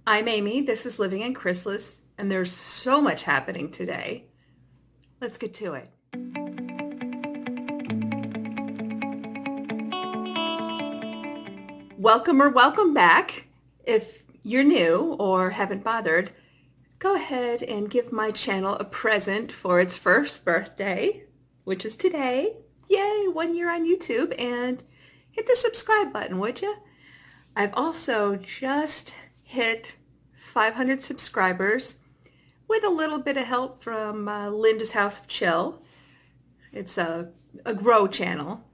I'm Amy, this is Living in Chrysalis, and there's so much happening today. Let's get to it. Welcome or welcome back. If you're new or haven't bothered, go ahead and give my channel a present for its first birthday, which is today. Yay, 1 year on YouTube, and hit the subscribe button, would you? I've also just hit 500 subscribers with a little bit of help from Linda's House of Chill. It's a grow channel,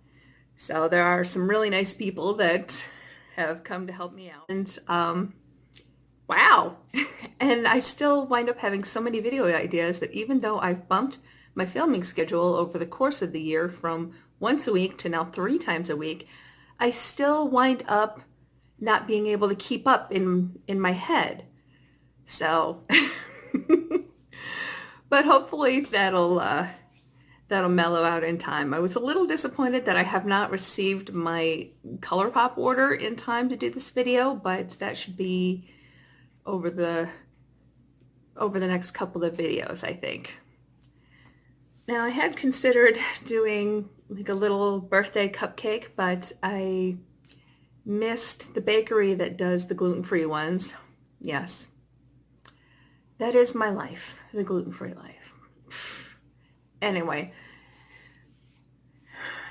so there are some really nice people that have come to help me out. And wow, and I still wind up having so many video ideas that even though I've bumped my filming schedule over the course of the year from once a week to now 3 times a week, I still wind up not being able to keep up in my head. So, but hopefully that'll mellow out in time. I was a little disappointed that I have not received my ColourPop order in time to do this video, but that should be over the next couple of videos, I think. Now, I had considered doing like a little birthday cupcake, but I missed the bakery that does the gluten-free ones. Yes. That is my life, the gluten-free life. Anyway,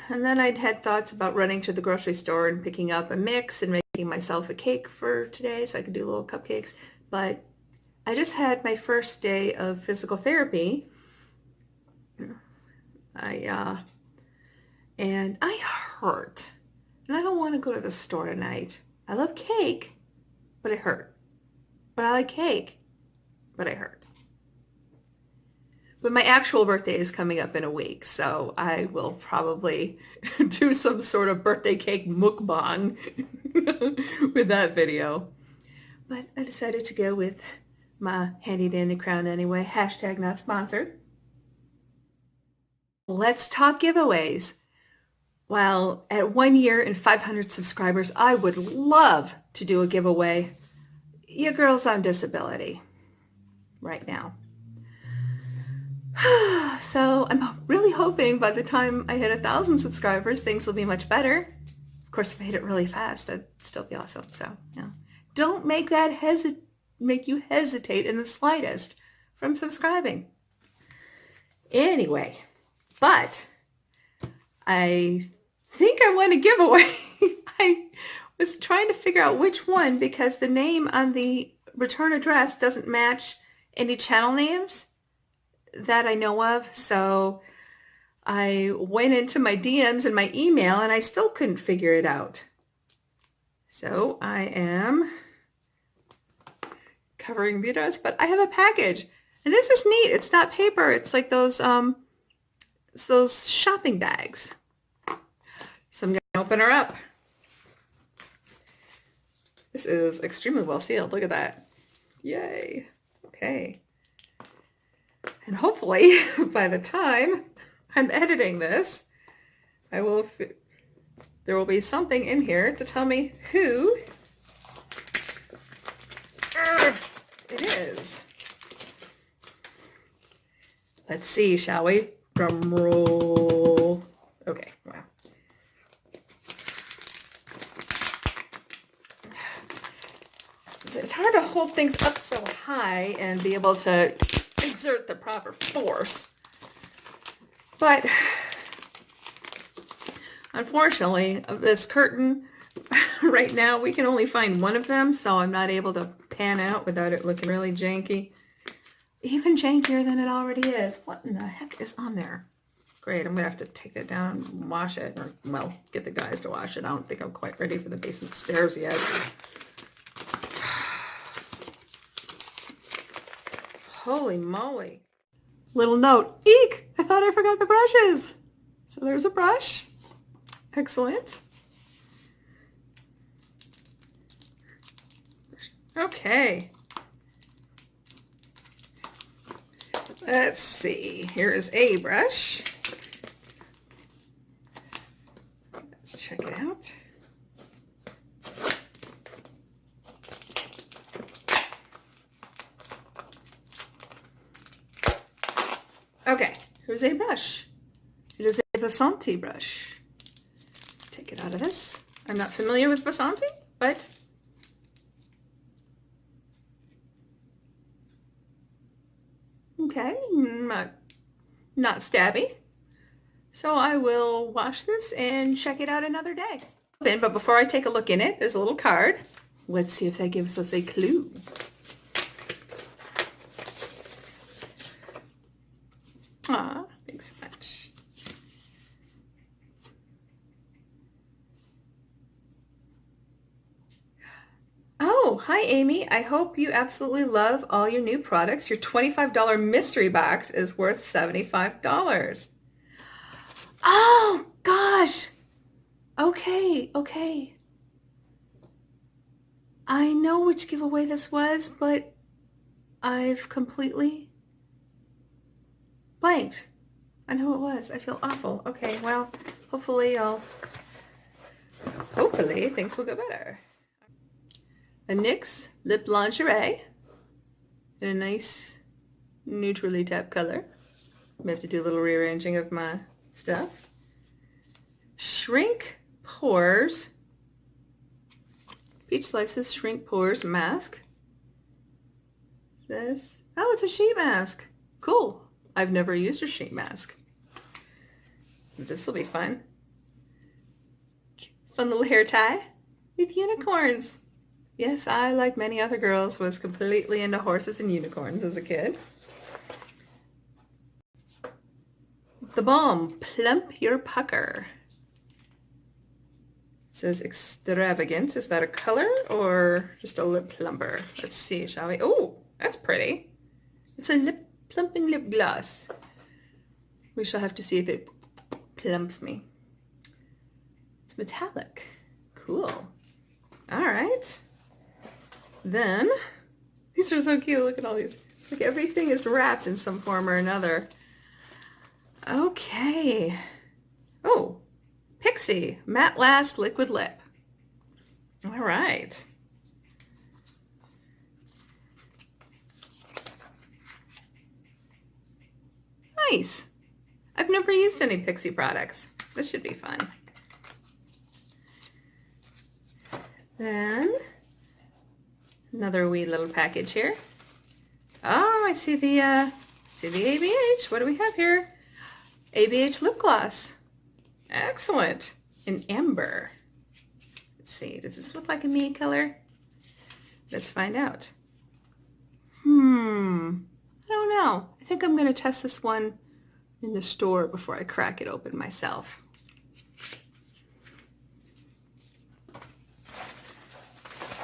and then I'd had thoughts about running to the grocery store and picking up a mix and making myself a cake for today so I could do little cupcakes. But I just had my first day of physical therapy. And I hurt. And I don't want to go to the store tonight. I love cake, but I hurt. But I like cake, but I hurt. But my actual birthday is coming up in a week, so I will probably do some sort of birthday cake mukbang with that video. But I decided to go with my handy dandy crown anyway. Hashtag not sponsored. Let's talk giveaways. Well, at 1 year and 500 subscribers, I would love to do a giveaway. Your girl's on disability right now. So I'm really hoping by the time I hit 1,000 subscribers, things will be much better. Of course, if I hit it really fast, that'd still be awesome. So, yeah. Don't make that make you hesitate in the slightest from subscribing. Anyway, but I think I want a giveaway. I was trying to figure out which one because the name on the return address doesn't match any channel names that I know of. So I went into my DMs and my email and I still couldn't figure it out. So I am covering the address, but I have a package. And this is neat. It's not paper. It's like those shopping bags. So I'm going to open her up. This is extremely well sealed. Look at that. Yay. Okay. And hopefully by the time I'm editing this, there will be something in here to tell me who it is. Let's see, shall we? Drum roll. Okay, wow. It's hard to hold things up so high and be able to exert the proper force. But unfortunately, of this curtain, right now we can only find one of them, so I'm not able to pan out without it looking really janky. Even jankier than it already is. What in the heck is on there? Great, I'm going to have to take that down and wash it. Or, well, get the guys to wash it. I don't think I'm quite ready for the basement stairs yet. Holy moly. Little note. Eek! I thought I forgot the brushes. So there's a brush. Excellent. Okay. Let's see. Here is a brush. Let's check it out. Okay, here's a brush. It is a Vasanti brush. Take it out of this. I'm not familiar with Vasanti, but okay, not stabby. So I will wash this and check it out another day. But before I take a look in it, there's a little card. Let's see if that gives us a clue. Aw, thanks so much. Oh, hi Amy. I hope you absolutely love all your new products. Your $25 mystery box is worth $75. Oh, gosh. Okay. I know which giveaway this was, but I've completely blanked on who it was. I feel awful. Okay, well, hopefully things will go better. A NYX lip lingerie in a nice neutrally tapped color. I have to do a little rearranging of my stuff. Shrink Pores, Peach Slices Shrink Pores Mask. This, oh, it's a sheet mask. Cool. I've never used a sheet mask. This will be fun. Fun little hair tie with unicorns. Yes, I, like many other girls, was completely into horses and unicorns as a kid. The Balm, Plump Your Pucker. It says extravagant. Is that a color or just a lip plumper? Let's see, shall we? Oh, that's pretty. It's a lip plumping lip gloss. We shall have to see if it plumps me. It's metallic. Cool. All right. Then, these are so cute. Look at all these. Like everything is wrapped in some form or another. Okay. Oh, Pixie Matte Last Liquid Lip. All right. Nice. I've never used any Pixie products. This should be fun. Then another wee little package here. Oh, I see the ABH. What do we have here? ABH lip gloss. Excellent. In amber. Let's see. Does this look like a me color? Let's find out. I don't know. I think I'm going to test this one in the store before I crack it open myself.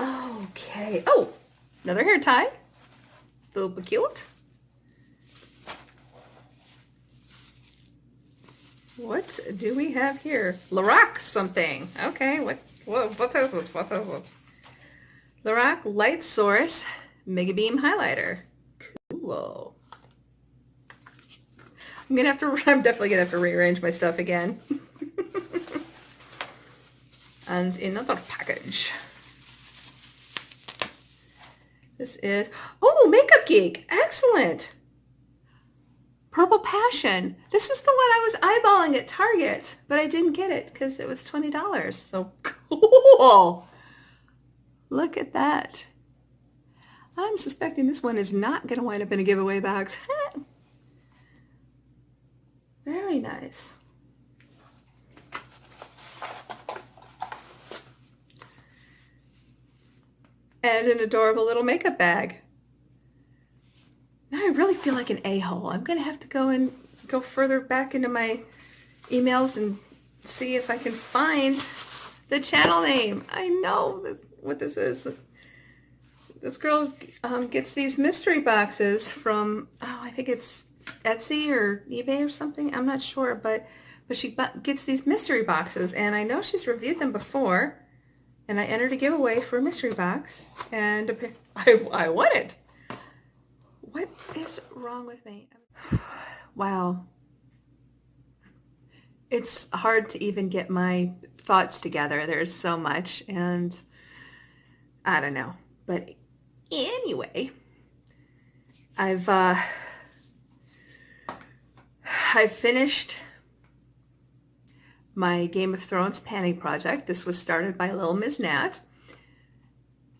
Okay. Oh, another hair tie. It's a little bit cute. What do we have here? Lorac something. Okay, what is it? What is it? Lorac Light Source Mega Beam Highlighter. Cool. I'm definitely gonna have to rearrange my stuff again. And another package. This is, oh, Makeup Geek. Excellent. Purple Passion. This is the one I was eyeballing at Target, but I didn't get it because it was $20. So cool. Look at that. I'm suspecting this one is not going to wind up in a giveaway box. Very nice. And an adorable little makeup bag. Now I really feel like an a-hole. I'm going to have to go further back into my emails and see if I can find the channel name. I know what this is. This girl gets these mystery boxes from, oh, I think it's Etsy or eBay or something. I'm not sure, but she gets these mystery boxes, and I know she's reviewed them before, and I entered a giveaway for a mystery box, and I won it. What is wrong with me? Wow. It's hard to even get my thoughts together. There's so much, and I don't know. But anyway, I've I finished my Game of Thrones panning project. This was started by Little Ms. Nat,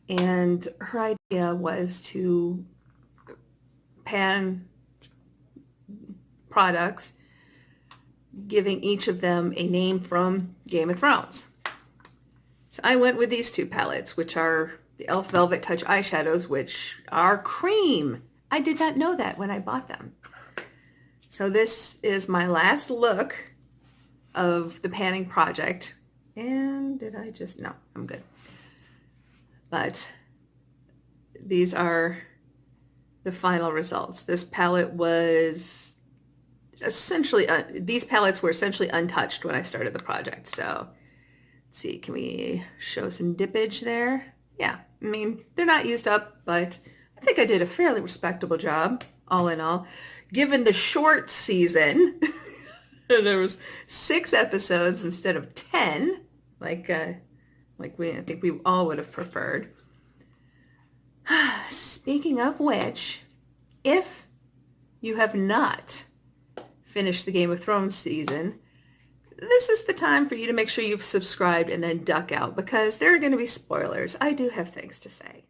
and her idea was to pan products, giving each of them a name from Game of Thrones. So I went with these two palettes, which are the Elf Velvet Touch eyeshadows, which are cream. I did not know that when I bought them. So this is my last look of the panning project. And did I just, no, I'm good. But these are the final results. This palette was essentially, these palettes were essentially untouched when I started the project. So let's see, can we show some dippage there? Yeah, I mean, they're not used up, but I think I did a fairly respectable job, all in all. Given the short season, there was 6 episodes instead of 10, I think we all would have preferred. Speaking of which, if you have not finished the Game of Thrones season, this is the time for you to make sure you've subscribed and then duck out, because there are going to be spoilers. I do have things to say.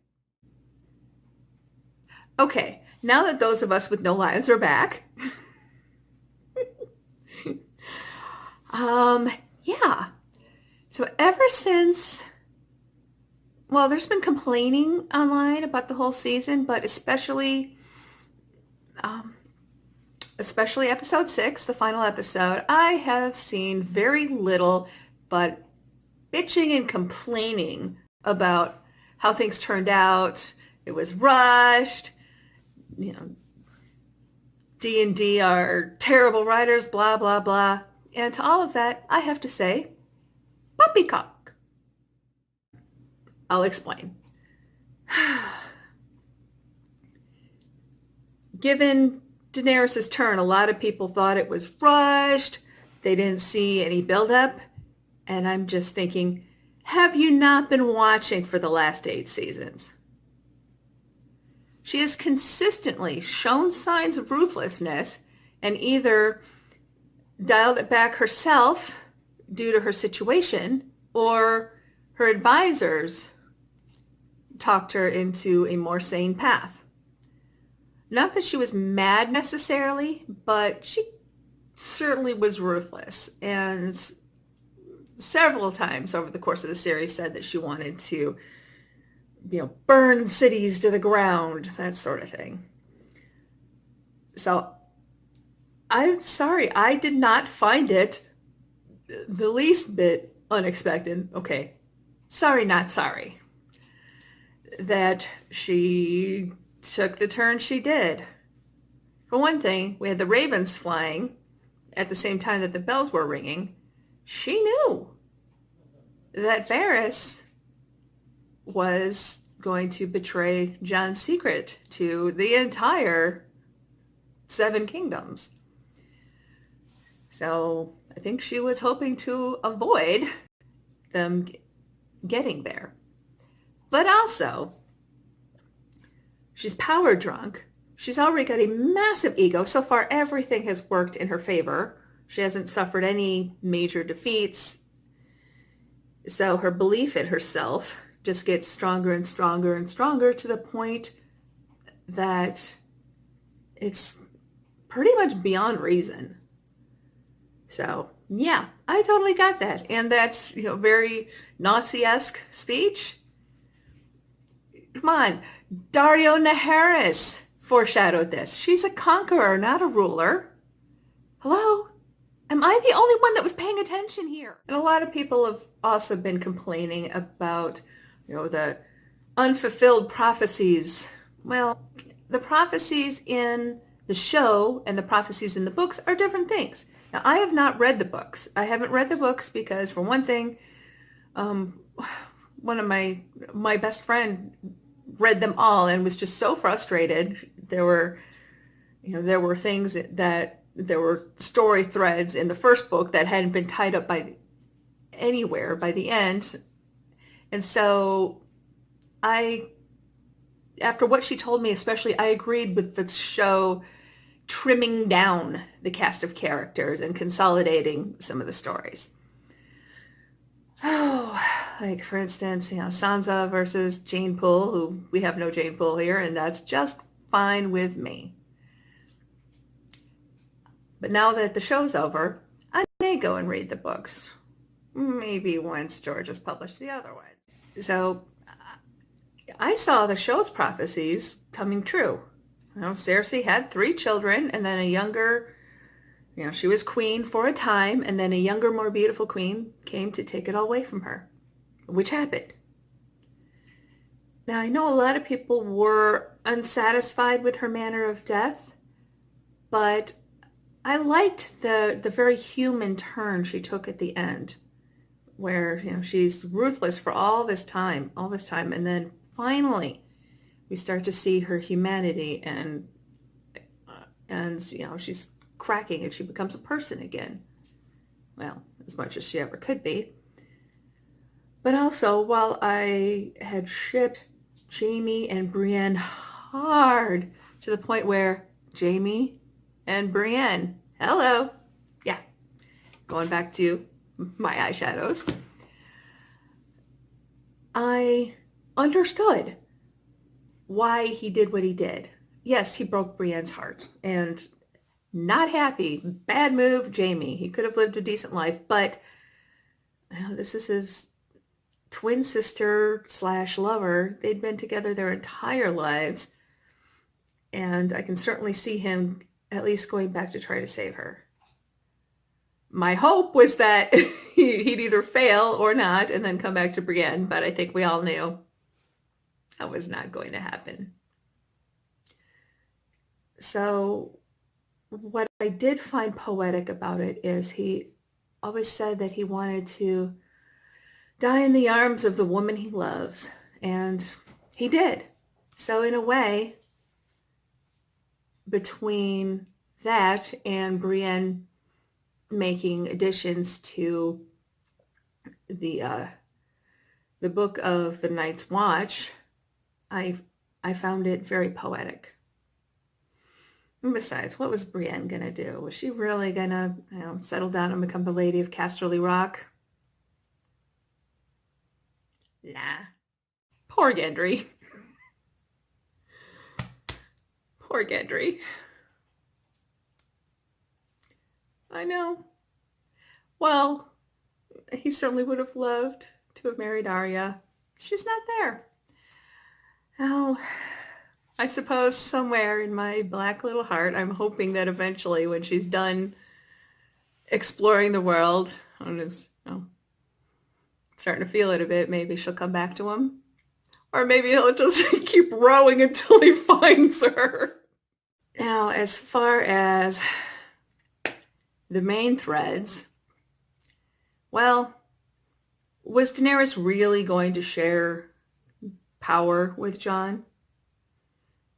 Okay, now that those of us with no lives are back, yeah. So ever since, well, there's been complaining online about the whole season, but especially episode 6, the final episode, I have seen very little but bitching and complaining about how things turned out. It was rushed. You know, D&D are terrible writers, blah, blah, blah. And to all of that, I have to say, poppycock. I'll explain. Given Daenerys' turn, a lot of people thought it was rushed. They didn't see any buildup. And I'm just thinking, have you not been watching for the last 8 seasons? She has consistently shown signs of ruthlessness and either dialed it back herself due to her situation, or her advisors talked her into a more sane path. Not that she was mad necessarily, but she certainly was ruthless, and several times over the course of the series said that she wanted to, burn cities to the ground, that sort of thing. So I'm sorry, I did not find it the least bit unexpected. Okay, sorry, not sorry, that she took the turn she did. For one thing, we had the ravens flying at the same time that the bells were ringing. She knew that Varys was going to betray Jon's secret to the entire 7 kingdoms. So I think she was hoping to avoid them getting there. But also, she's power drunk. She's already got a massive ego. So far, everything has worked in her favor. She hasn't suffered any major defeats. So her belief in herself just gets stronger and stronger and stronger, to the point that it's pretty much beyond reason. So yeah, I totally got that. And that's, very Nazi-esque speech. Come on, Daenerys foreshadowed this. She's a conqueror, not a ruler. Hello? Am I the only one that was paying attention here? And a lot of people have also been complaining about, the unfulfilled prophecies. Well, the prophecies in the show and the prophecies in the books are different things. Now, I have not read the books. I haven't read the books because, for one thing, one of my best friend read them all and was just so frustrated. There were things that there were story threads in the first book that hadn't been tied up anywhere by the end. And so after what she told me especially, I agreed with the show trimming down the cast of characters and consolidating some of the stories. Oh, like for instance, Sansa versus Jane Poole, who we have no Jane Poole here, and that's just fine with me. But now that the show's over, I may go and read the books. Maybe once George has published the other ones. So I saw the show's prophecies coming true. Cersei had 3 children, and then a younger, she was queen for a time, and then a younger, more beautiful queen came to take it all away from her, which happened. Now, I know a lot of people were unsatisfied with her manner of death, but I liked the very human turn she took at the end, where, she's ruthless for all this time, and then finally we start to see her humanity, and she's cracking and she becomes a person again. Well, as much as she ever could be. But also, while I had shipped Jaime and Brienne hard to the point where Jaime and Brienne, hello, yeah, going back to my eyeshadows, I understood why he did what he did. Yes, he broke Brienne's heart, and not happy, bad move, Jaime. He could have lived a decent life, but this is his twin sister / lover. They'd been together their entire lives, and I can certainly see him at least going back to try to save her. My hope was that he'd either fail or not and then come back to Brienne, but I think we all knew that was not going to happen. So what I did find poetic about it is he always said that he wanted to die in the arms of the woman he loves, and he did. So in a way, between that and Brienne making additions to the book of the Night's Watch, I found it very poetic. And besides, what was Brienne gonna do? Was she really gonna, settle down and become the Lady of Casterly Rock? Nah. Poor Gendry. Poor Gendry. I know. Well, he certainly would have loved to have married Arya. She's not there. Oh, I suppose somewhere in my black little heart, I'm hoping that eventually when she's done exploring the world, and is starting to feel it a bit, maybe she'll come back to him. Or maybe he'll just keep rowing until he finds her. Now, as far as the main threads, well, was Daenerys really going to share power with Jon?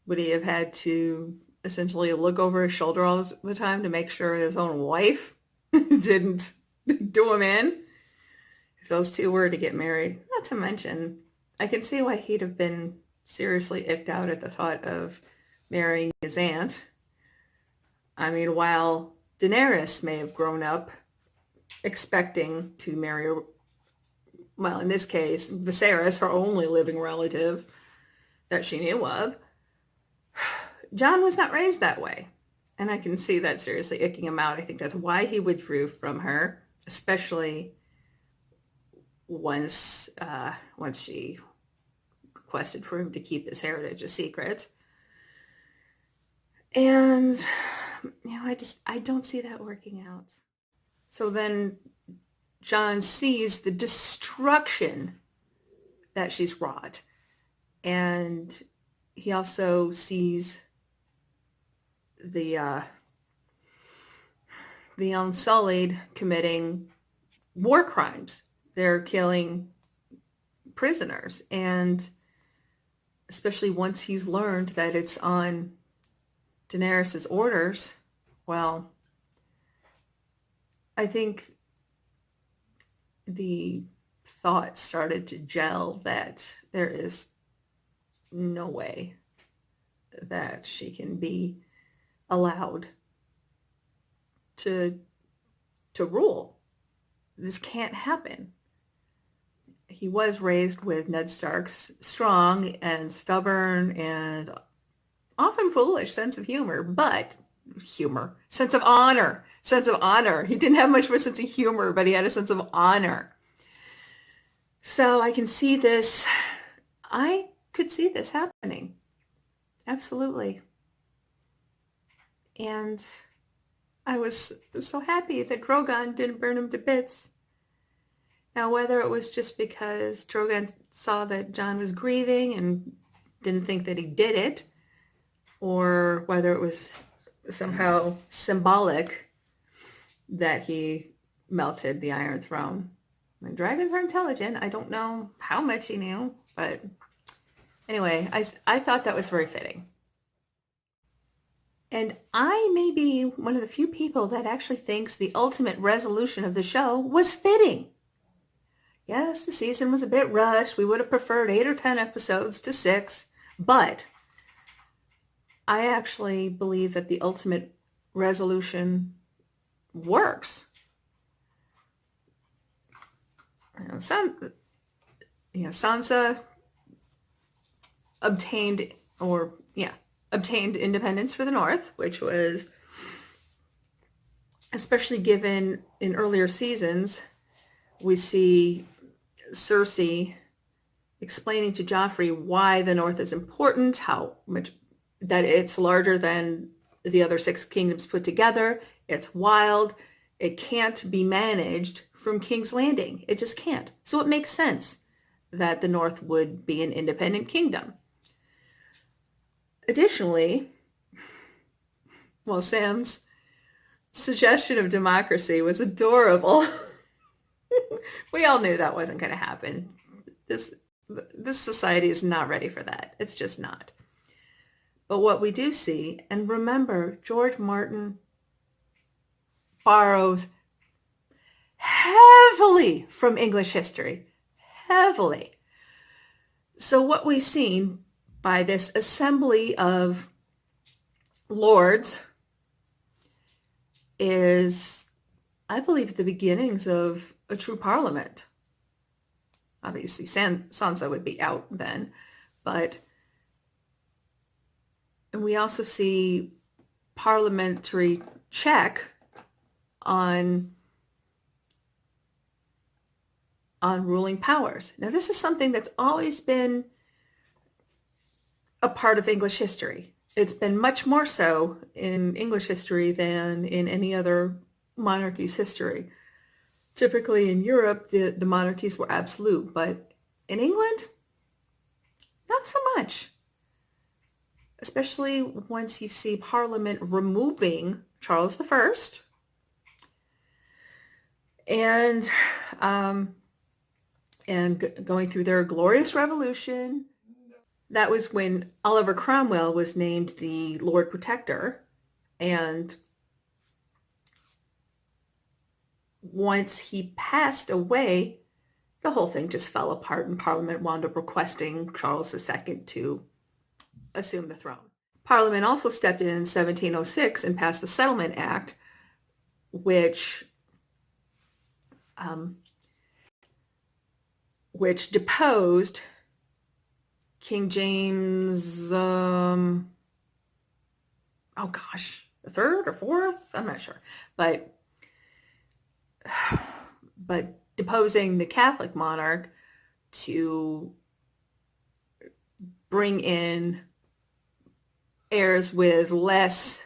Would he have had to essentially look over his shoulder all the time to make sure his own wife didn't do him in? If those two were to get married. Not to mention, I can see why he'd have been seriously icked out at the thought of marrying his aunt. I mean, while Daenerys may have grown up expecting to marry, well, in this case, Viserys, her only living relative that she knew of, Jon was not raised that way. And I can see that seriously icking him out. I think that's why he withdrew from her, especially once she requested for him to keep his heritage a secret. And, I don't see that working out. So then Jon sees the destruction that she's wrought. And he also sees the Unsullied committing war crimes. They're killing prisoners. And especially once he's learned that it's on Daenerys' orders, well, I think the thought started to gel that there is no way that she can be allowed to rule. This can't happen. He was raised with Ned Stark's strong and stubborn and often foolish sense of humor, sense of honor, sense of honor. He didn't have much of a sense of humor, but he had a sense of honor. So I can see this, I could see this happening. Absolutely. And I was so happy that Drogon didn't burn him to bits. Now, whether it was just because Drogon saw that Jon was grieving and didn't think that he did it, or whether it was somehow symbolic that he melted the Iron Throne. And dragons are intelligent. I don't know how much he knew, but anyway, I thought that was very fitting. And I may be one of the few people that actually thinks the ultimate resolution of the show was fitting. Yes, the season was a bit rushed. We would have preferred 8 or 10 episodes to 6, but I actually believe that the ultimate resolution works. Sansa obtained independence for the North, which was, especially given in earlier seasons, we see Cersei explaining to Joffrey why the North is important, how much that it's larger than the other 6 kingdoms put together. It's wild. It can't be managed from King's Landing. It just can't. So it makes sense that the North would be an independent kingdom. Additionally, Sam's suggestion of democracy was adorable. We all knew that wasn't going to happen. This society is not ready for that. It's just not. But what we do see, and remember, George Martin borrows heavily from English history. Heavily. So what we've seen by this assembly of lords is, I believe, the beginnings of a true parliament. Obviously, Sansa would be out then, but and we also see parliamentary check on ruling powers. Now, this is something that's always been a part of English history. It's been much more so in English history than in any other monarchy's history. Typically in Europe, the monarchies were absolute, but in England, not so much. Especially once you see Parliament removing Charles I and going through their glorious revolution. That was when Oliver Cromwell was named the Lord Protector, and once he passed away, the whole thing just fell apart and Parliament wound up requesting Charles II to assume the throne. Parliament also stepped in 1706 and passed the Settlement Act, which deposed King James, the third or fourth, I'm not sure, but deposing the Catholic monarch to bring in heirs with less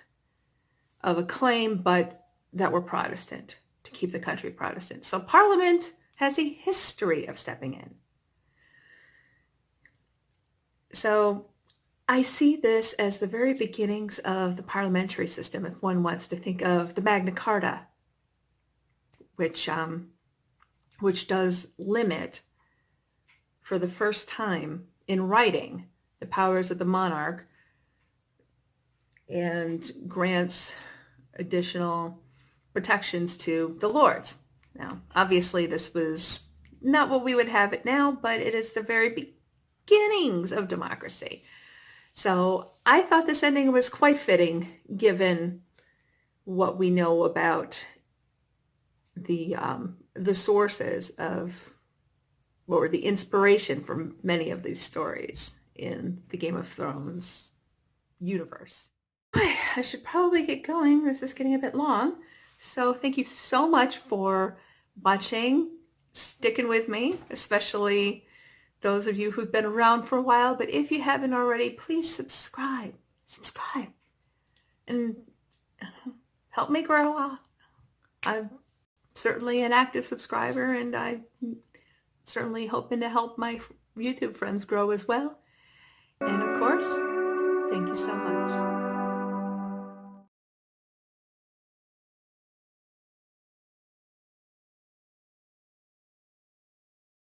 of a claim, but that were Protestant, to keep the country Protestant. So Parliament has a history of stepping in. So I see this as the very beginnings of the parliamentary system, if one wants to think of the Magna Carta, which does limit, for the first time in writing, the powers of the monarch and grants additional protections to the lords. Now, obviously, this was not what we would have it now, but it is the very beginnings of democracy. So I thought this ending was quite fitting given what we know about the sources of, or the inspiration for many of these stories in the Game of Thrones universe. I should probably get going. This is getting a bit long. So thank you so much for watching, sticking with me, especially those of you who've been around for a while. But if you haven't already, please subscribe. Subscribe. And help me grow. I'm certainly an active subscriber, and I'm certainly hoping to help my YouTube friends grow as well. And of course, thank you so much.